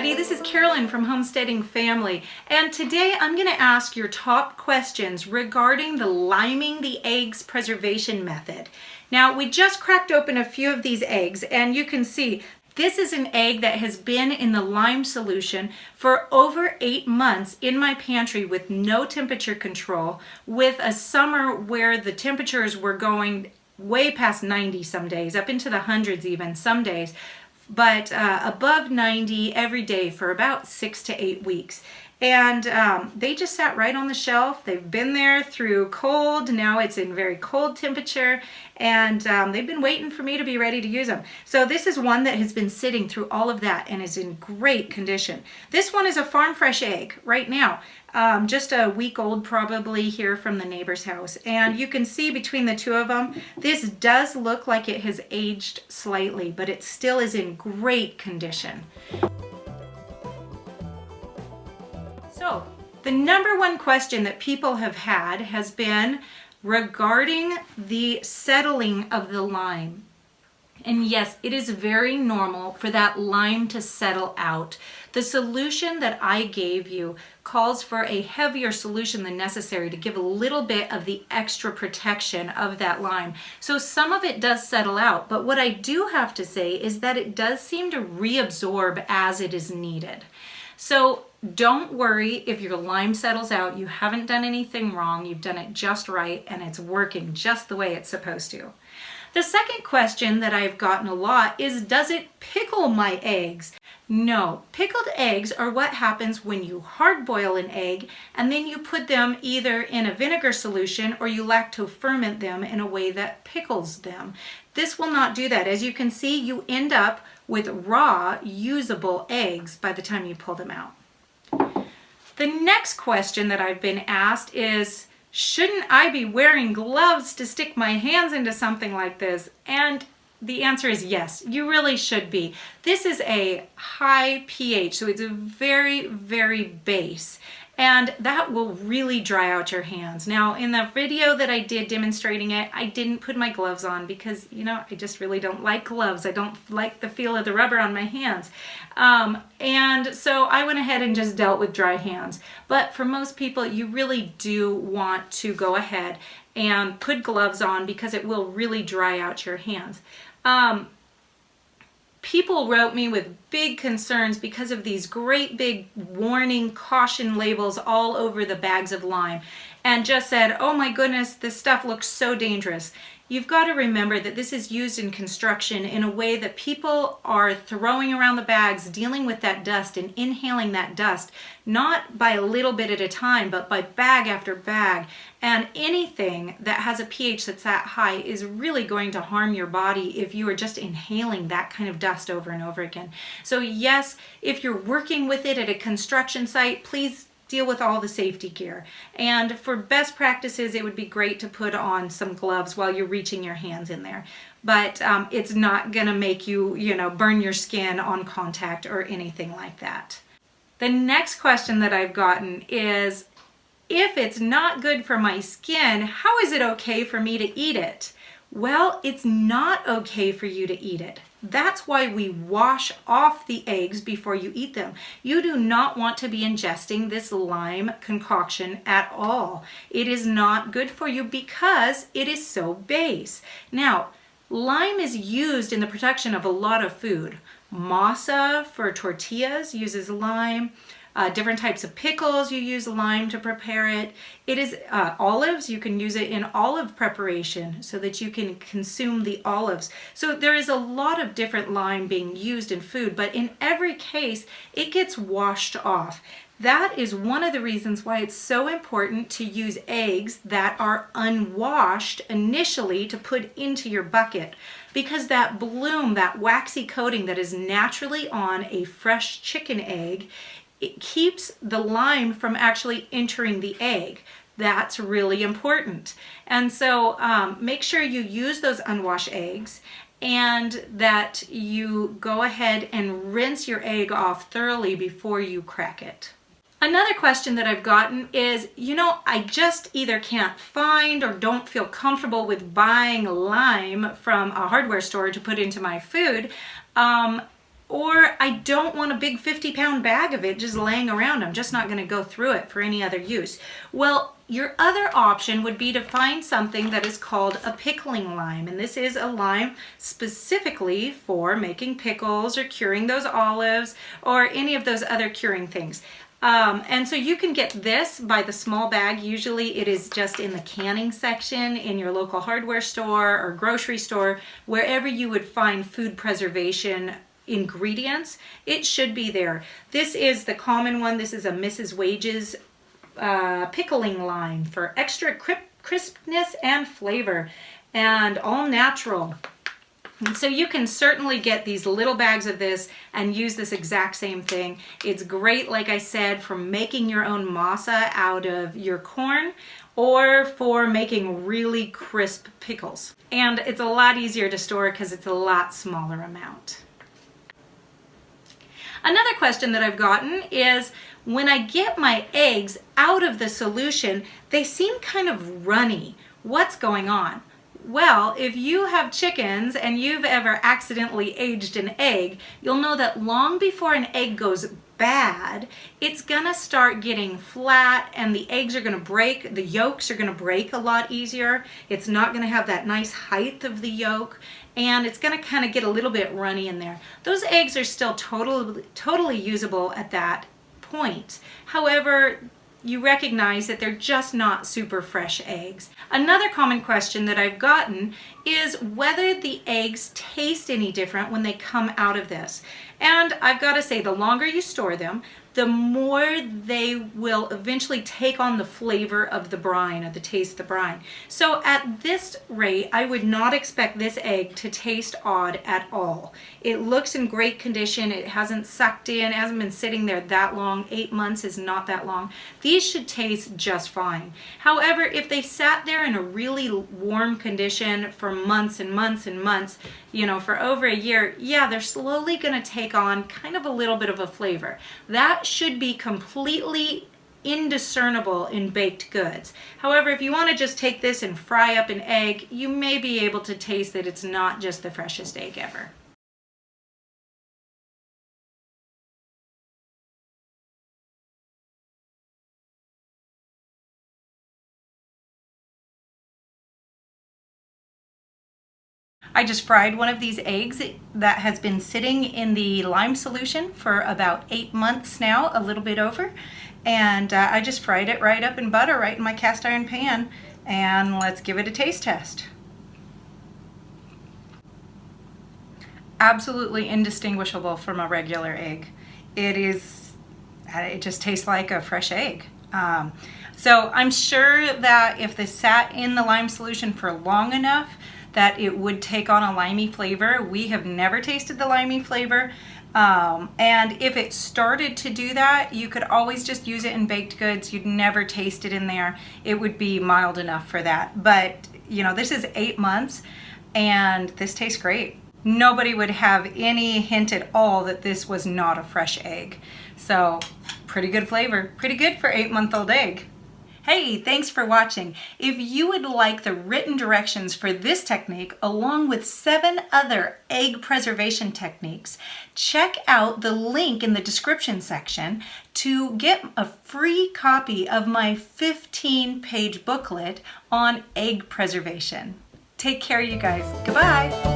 everybody, this is Carolyn from Homesteading Family, and today I'm going to ask your top questions regarding the liming the eggs preservation method. Now, we just cracked open a few of these eggs, and you can see this is an egg that has been in the lime solution for over 8 months in my pantry with no temperature control, with a summer where the temperatures were going way past 90 some days, up into the hundreds even some days, but above 90 every day for about 6 to 8 weeks. And they just sat right on the shelf. They've been there through cold. Now it's in very cold temperature, and they've been waiting for me to be ready to use them. So this is one that has been sitting through all of that and is in great condition. This one is a farm fresh egg right now. Just a week old probably here from the neighbor's house. And you can see between the two of them, this does look like it has aged slightly, but it still is in great condition. So the number one question that people have had has been regarding the settling of the lime. And yes, it is very normal for that lime to settle out. The solution that I gave you calls for a heavier solution than necessary to give a little bit of the extra protection of that lime. So some of it does settle out, but what I do have to say is that it does seem to reabsorb as it is needed. So don't worry if your lime settles out. You haven't done anything wrong. You've done it just right, and it's working just the way it's supposed to. The second question that I've gotten a lot is, does it pickle my eggs? No, pickled eggs are what happens when you hard boil an egg and then you put them either in a vinegar solution or you lacto-ferment them in a way that pickles them. This will not do that. As you can see, you end up with raw, usable eggs by the time you pull them out. The next question that I've been asked is, shouldn't I be wearing gloves to stick my hands into something like this? And the answer is yes, you really should be. This is a high pH, so it's a very, very base, and that will really dry out your hands. Now, in the video that I did demonstrating it, I didn't put my gloves on because, you know, I just really don't like gloves. I don't like the feel of the rubber on my hands. And so I went ahead and just dealt with dry hands. But for most people, you really do want to go ahead and put gloves on because it will really dry out your hands. People wrote me with big concerns because of these great big warning caution labels all over the bags of lime and just said, oh my goodness, this stuff looks so dangerous. You've got to remember that this is used in construction in a way that people are throwing around the bags, dealing with that dust and inhaling that dust, not by a little bit at a time, but by bag after bag. And anything that has a pH that's that high is really going to harm your body if you are just inhaling that kind of dust over and over again. So yes, if you're working with it at a construction site, please deal with all the safety gear. And for best practices, it would be great to put on some gloves while you're reaching your hands in there. But it's not going to make you, burn your skin on contact or anything like that. The next question that I've gotten is, if it's not good for my skin, how is it okay for me to eat it? Well, it's not okay for you to eat it. That's why we wash off the eggs before you eat them. You do not want to be ingesting this lime concoction at all. It is not good for you because it is so base. Now, lime is used in the production of a lot of food. Masa for tortillas uses lime. Different types of pickles, you use lime to prepare it. It is olives, you can use it in olive preparation so that you can consume the olives. So there is a lot of different lime being used in food, but in every case, it gets washed off. That is one of the reasons why it's so important to use eggs that are unwashed initially to put into your bucket, because that bloom, that waxy coating that is naturally on a fresh chicken egg, it keeps the lime from actually entering the egg. That's really important. And so make sure you use those unwashed eggs and that you go ahead and rinse your egg off thoroughly before you crack it. Another question that I've gotten is, I just either can't find or don't feel comfortable with buying lime from a hardware store to put into my food. Or I don't want a big 50-pound bag of it just laying around. I'm just not going to go through it for any other use. Well, your other option would be to find something that is called a pickling lime. And this is a lime specifically for making pickles or curing those olives or any of those other curing things. And so you can get this by the small bag. Usually it is just in the canning section in your local hardware store or grocery store, wherever you would find food preservation ingredients, it should be there. This is the common one. This is a Mrs. Wages pickling lime for extra crispness and flavor, and all natural. And so you can certainly get these little bags of this and use this exact same thing. It's great, like I said, for making your own masa out of your corn or for making really crisp pickles. And it's a lot easier to store because it's a lot smaller amount. Another question that I've gotten is, when I get my eggs out of the solution, they seem kind of runny. What's going on? Well, if you have chickens and you've ever accidentally aged an egg, you'll know that long before an egg goes bad, it's gonna start getting flat and the eggs are gonna break, the yolks are gonna break a lot easier. It's not gonna have that nice height of the yolk, and it's gonna kind of get a little bit runny in there. Those eggs are still totally usable at that point. However, you recognize that they're just not super fresh eggs. Another common question that I've gotten is whether the eggs taste any different when they come out of this. And I've got to say, the longer you store them, the more they will eventually take on the flavor of the brine, or the taste of the brine. So at this rate, I would not expect this egg to taste odd at all. It looks in great condition. It hasn't sucked in, it hasn't been sitting there that long. 8 months is not that long. These should taste just fine. However, if they sat there in a really warm condition for months and months and months, you know, for over a year, yeah, they're slowly going to take on kind of a little bit of a flavor. That should be completely indiscernible in baked goods. However, if you want to just take this and fry up an egg, you may be able to taste that it's not just the freshest egg ever. I just fried one of these eggs that has been sitting in the lime solution for about 8 months now, a little bit over. And I just fried it right up in butter, right in my cast iron pan. And let's give it a taste test. Absolutely indistinguishable from a regular egg. It just tastes like a fresh egg. So I'm sure that if this sat in the lime solution for long enough, that it would take on a limey flavor. We have never tasted the limey flavor. And if it started to do that, you could always just use it in baked goods. You'd never taste it in there. It would be mild enough for that. But, you know, this is 8 months and this tastes great. Nobody would have any hint at all that this was not a fresh egg. So pretty good flavor, pretty good for 8-month-old egg. Hey, thanks for watching. If you would like the written directions for this technique, along with 7 other egg preservation techniques, check out the link in the description section to get a free copy of my 15-page booklet on egg preservation. Take care, you guys. Goodbye.